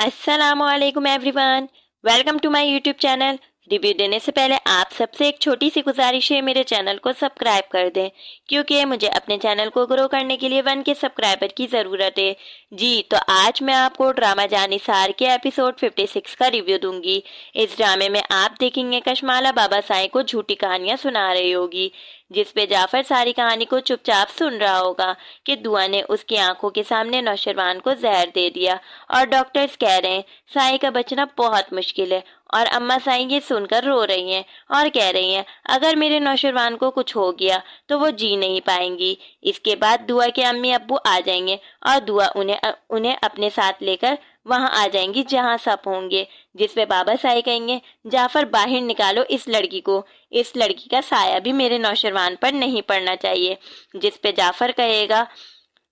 अस्सलाम वालेकुम everyone, welcome to my YouTube channel. Review देने से पहले आप सबसे एक छोटी सी गुजारिश है, मेरे चैनल को सब्सक्राइब कर दें क्योंकि मुझे अपने चैनल को ग्रो करने के लिए 1 के सब्सक्राइबर की ज़रूरत है। जी तो आज मैं आपको ड्रामा जानिसार के एपिसोड 56 का रिव्यू दूंगी। इस ड्रामे में आप देखेंगे कशमाला बाबा साईं को झूठी कहानियां सुना रही होगी, जिसपे जाफर सारी कहानी को चुपचाप सुन रहा होगा कि दुआ ने उसकी आंखों के सामने नौशरवान को जहर दे दिया और डॉक्टर्स कह रहे हैं साईं का बचना बहुत मुश्किल है। और अम्मा साईं ये सुनकर रो रही हैं और कह रही हैं अगर मेरे नौशरवान को कुछ हो गया तो वो जी नहीं पाएंगी। इसके बाद दुआ के अम्मी अब्बू आ जाएंगे और दुआ उन्हें अपने साथ लेकर वहां आ जाएंगी जहां सब होंगे, जिसपे बाबा साईं कहेंगे जाफर बाहर निकालो इस लड़की को, इस लड़की का साया भी मेरे नौशरवान पर नहीं पड़ना चाहिए। जिसपे जाफर कहेगा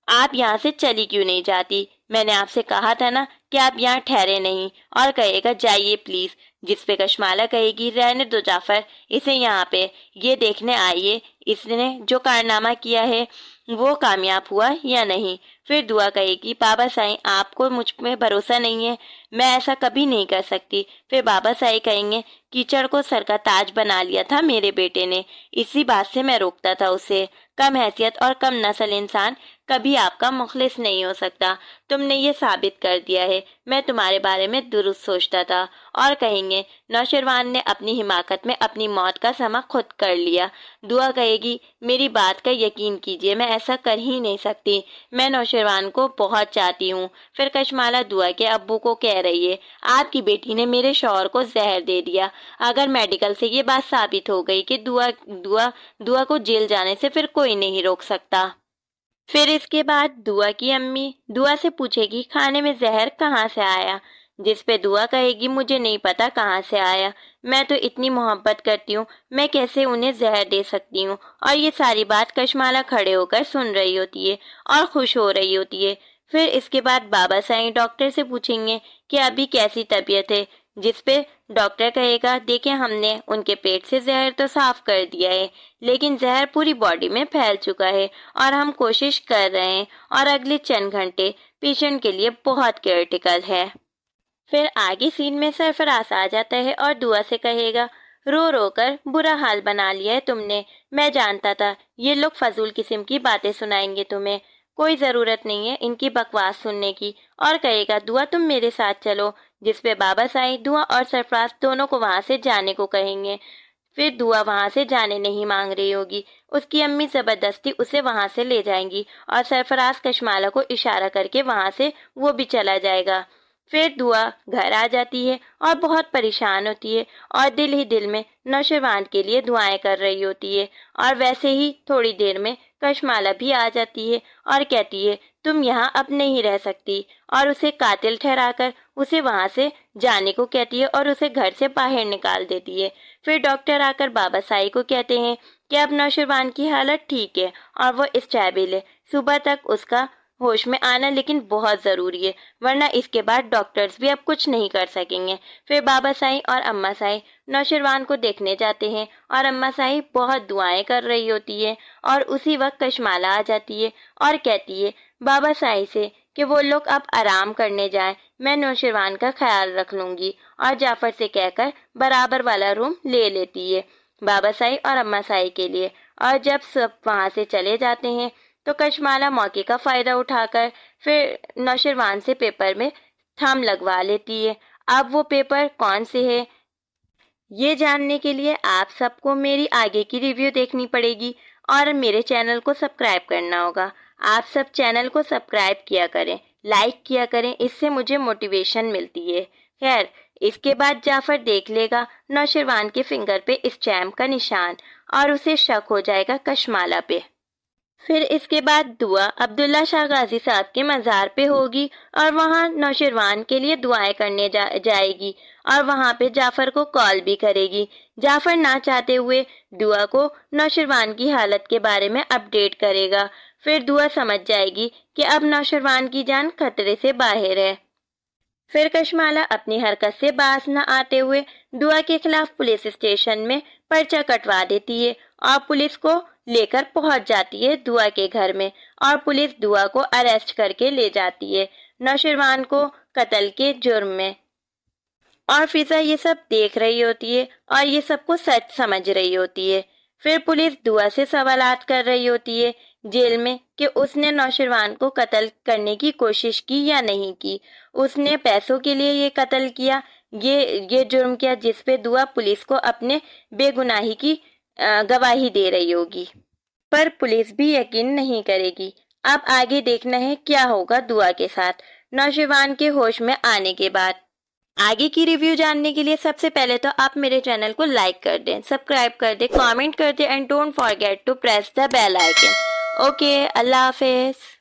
आप यहाँ से चली क्यों नहीं जाती, मैंने आपसे कहा था ना कि आप यहाँ ठहरे नहीं, और कहेगा जाइए प्लीज। जिसपे कशमाला कहेगी रहने दो जाफर, इसे यहाँ पे ये देखने आइए इसने जो कारनामा किया है वो कामयाब हुआ या नहीं। फिर दुआ कहेगी बाबा साईं आपको मुझ में भरोसा नहीं है, मैं ऐसा कभी नहीं कर सकती। फिर बाबा साईं कहेंगे कीचड़ को सर का ताज बना लिया था मेरे बेटे ने, इसी बात से मैं रोकता था उसे। कम हैसियत और कम नस्ल इंसान कभी आपका मुखलिस नहीं हो सकता, तुमने ये साबित कर दिया है, मैं तुम्हारे बारे में दुरुस्त सोचता था। और कहेंगे नौशरवान ने अपनी हिमाकत में अपनी मौत का समा खुद कर लिया। दुआ कहेगी मेरी बात का यकीन कीजिए, मैं ऐसा कर ही नहीं सकती, मैं नौशरवान को बहुत चाहती हूँ। फिर कशमाला दुआ के अब्बू को कह रही है आपकी बेटी ने मेरे शौहर को जहर दे दिया, अगर मेडिकल से ये बात साबित हो गई कि दुआ को जेल जाने से फिर कोई नहीं रोक सकता। फिर इसके बाद दुआ की अम्मी दुआ से पूछेगी खाने में जहर कहाँ से आया, जिस पे दुआ कहेगी मुझे नहीं पता कहाँ से आया, मैं तो इतनी मोहब्बत करती हूँ, मैं कैसे उन्हें जहर दे सकती हूँ। और ये सारी बात कशमाला खड़े होकर सुन रही होती है और खुश हो रही होती है। फिर इसके बाद बाबा साईं डॉक्टर से पूछेंगे कि अभी कैसी तबीयत है, जिसपे डॉक्टर कहेगा देखिए हमने उनके पेट से जहर तो साफ कर दिया है, लेकिन जहर पूरी बॉडी में फैल चुका है और हम कोशिश कर रहे हैं और अगले चंद घंटे पेशेंट के लिए बहुत क्रिटिकल है। फिर आगे सीन में सरफराज आ जाता है और दुआ से कहेगा रो रो कर बुरा हाल बना लिया है तुमने, मैं जानता था ये लोग फजूल किस्म की बातें सुनाएंगे तुम्हें, कोई जरूरत नहीं है इनकी बकवास सुनने की। और कहेगा दुआ तुम मेरे साथ चलो, जिसपे बाबा साईं दुआ और सरफराज दोनों को वहां से जाने को कहेंगे। फिर दुआ वहां से जाने नहीं मांग रही होगी, उसकी अम्मी जबरदस्ती उसे वहां से ले जाएंगी और सरफराज कशमाला को इशारा करके वहां से वो भी चला जाएगा। फिर दुआ घर आ जाती है और बहुत परेशान होती है और दिल ही दिल में नौशरवान के लिए दुआएं कर रही होती है। और वैसे ही थोड़ी देर में कशमाला भी आ जाती है और कहती है तुम यहाँ अब नहीं रह सकती, और उसे कातिल ठहराकर उसे वहां से जाने को कहती है और उसे घर से बाहर निकाल देती है। फिर डॉक्टर आकर बाबा साईं को कहते हैं कि अब नौशरवान की हालत ठीक है और वो स्टेबल है, सुबह तक उसका होश में आना लेकिन बहुत जरूरी है, वरना इसके बाद डॉक्टर्स भी अब कुछ नहीं कर सकेंगे। फिर बाबा साईं और अम्मा साईं नौशरवान को देखने जाते हैं और अम्मा साईं बहुत दुआएं कर रही होती है और उसी वक्त कशमाला आ जाती है और कहती है बाबा साईं से कि वो लोग अब आराम करने जाएं, मैं नौशरवान का ख्याल रख लूंगी। और जाफर से कहकर बराबर वाला रूम ले लेती है बाबा साईं और अम्मा साईं के लिए। और जब सब वहां से चले जाते हैं तो कशमाला मौके का फायदा उठाकर फिर नौशरवान से पेपर में थंब लगवा लेती है। अब वो पेपर कौन से है ये जानने के लिए आप सबको मेरी आगे की रिव्यू देखनी पड़ेगी और मेरे चैनल को सब्सक्राइब करना होगा। आप सब चैनल को सब्सक्राइब किया करें, लाइक किया करें, इससे मुझे मोटिवेशन मिलती है। खैर इसके बाद जाफर देख लेगा नौशरवान के फिंगर पे इस चैम्प का निशान और उसे शक हो जाएगा कशमाला पे। फिर इसके बाद दुआ अब्दुल्ला शाह गाजी साहब के मज़ार पे होगी और वहाँ नौशरवान के लिए दुआएं करने जाएगी और वहाँ पे जाफर को कॉल भी करेगी। जाफर ना चाहते हुए दुआ को नौशरवान की हालत के बारे में अपडेट करेगा। फिर दुआ समझ जाएगी कि अब नौशरवान की जान खतरे से बाहर है। फिर कशमाला अपनी हरकत से बाज न आते हुए दुआ के खिलाफ पुलिस स्टेशन में पर्चा कटवा देती है और पुलिस को लेकर पहुंच जाती है दुआ के घर में और पुलिस दुआ को अरेस्ट करके ले जाती है। नौशरवान को قتل کے جرم میں۔ اور فضا یہ سب دیکھ رہی ہوتی ہے اور یہ سب کو سچ سمجھ رہی ہوتی ہے۔ پھر پولیس دعا سے سوالات کر رہی ہوتی ہے جیل میں کہ اس نے نوشروان کو قتل کرنے کی کوشش کی یا نہیں کی، اس نے پیسوں کے لیے یہ قتل کیا، یہ جرم کیا جس پہ دعا پولیس کو اپنے بے گناہی کی گواہی دے رہی ہوگی، پر پولیس بھی یقین نہیں کرے گی۔ اب آگے دیکھنا ہے کیا ہوگا دعا کے ساتھ نوشروان کے ہوش میں آنے کے بعد۔ آگے کی ریویو جاننے کے لیے سب سے پہلے تو آپ میرے چینل کو لائک کر دیں، سبسکرائب کر دیں، کامنٹ کر دیں and don't forget to press the bell icon. Okay, اللہ حافظ۔